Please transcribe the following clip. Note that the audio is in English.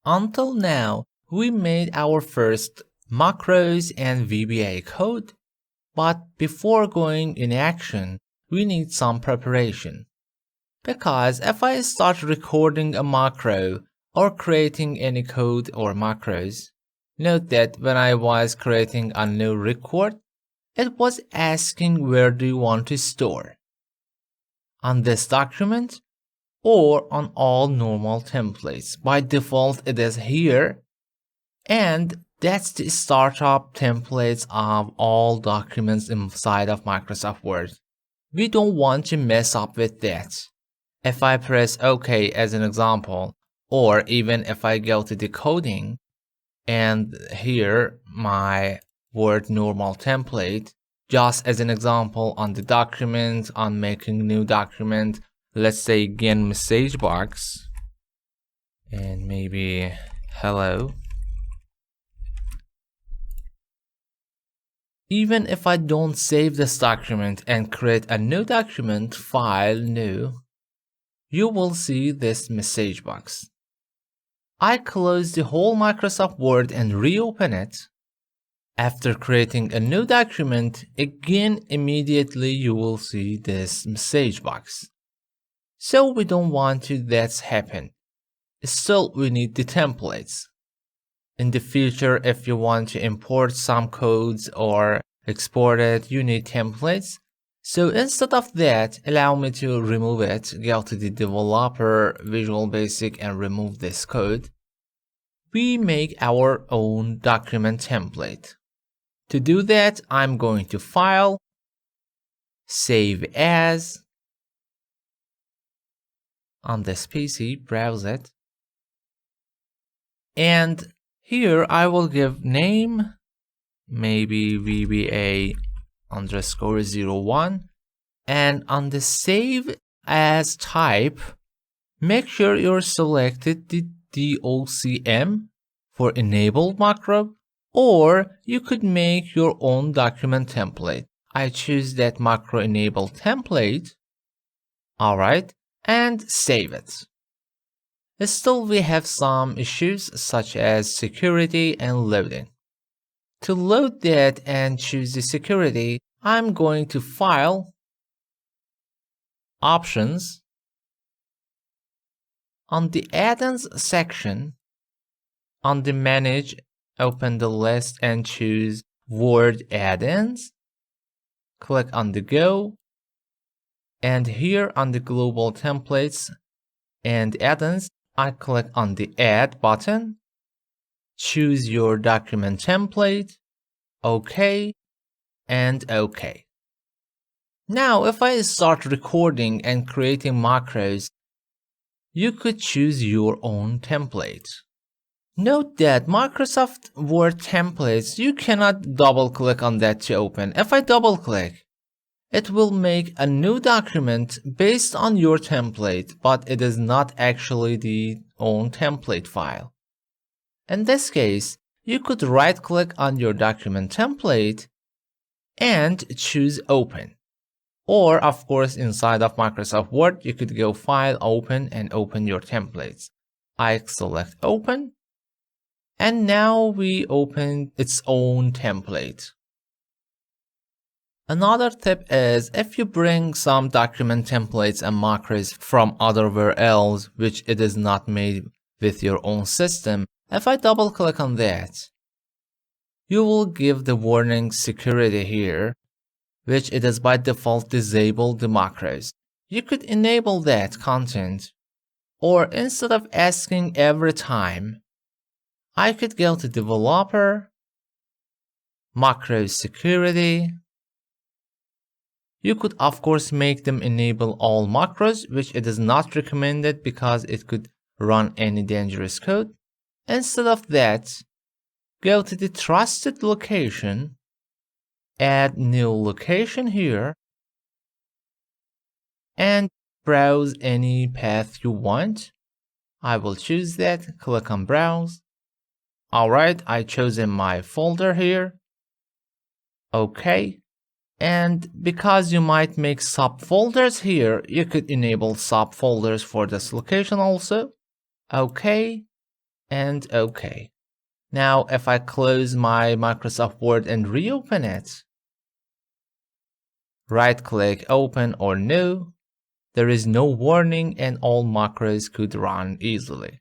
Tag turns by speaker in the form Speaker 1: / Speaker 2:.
Speaker 1: Until now, we made our first macros and VBA code, but before going in action, we need some preparation. Because if I start recording a macro or creating any code or macros, note that when I was creating a new record, it was asking where do you want to store? On this document or on all normal templates. By default it is here, and that's the startup templates of all documents inside of Microsoft Word. We don't want to mess up with that. If I press OK as an example, or even if I go to decoding, and here my Word normal template, just as an example on the document, on making new document, let's say again message box, and maybe hello. Even if I don't save this document and create a new document, file new, you will see this message box. I close the whole Microsoft Word and reopen it. After creating a new document, again immediately you will see this message box. So we don't want to that happen. Still, we need the templates. In the future, if you want to import some codes or export it, you need templates. So instead of that, allow me to remove it. Go to the developer, Visual Basic, and remove this code. We make our own document template. To do that, I'm going to File, Save As. On this PC, browse it. And here I will give name, maybe VBA_01. And on the Save As type, make sure you're selected the DOCM for enabled macro, or you could make your own document template. I choose that macro enabled template. Alright, and save it. Still, we have some issues such as security and loading. To load that and choose the security, I'm going to File, Options. On the Add-ins section, on the Manage, open the list and choose Word Add-ins. Click on the Go. And here on the Global Templates and Add-ins, I click on the Add button. Choose your document template. OK. And OK. Now, if I start recording and creating macros, you could choose your own template. Note that Microsoft Word templates, you cannot double click on that to open. If I double click, it will make a new document based on your template, but it is not actually the own template file. In this case, you could right click on your document template and choose Open. Or of course, inside of Microsoft Word, you could go File, Open, and open your templates. I select Open. And now we open its own template. Another tip is if you bring some document templates and macros from otherwhere else, which it is not made with your own system, if I double click on that, you will give the warning security here, which it is by default disable the macros. You could enable that content, or instead of asking every time, I could go to Developer, Macro Security. You could of course make them enable all macros, which it is not recommended because it could run any dangerous code. Instead of that, go to the Trusted Location, add new location here, and browse any path you want. I will choose that, click on Browse. Alright, I chosen my folder here. OK. And because you might make subfolders here, you could enable subfolders for this location also. OK. and OK. Now, if I close my Microsoft Word and reopen it, right-click Open or New, there is no warning and all macros could run easily.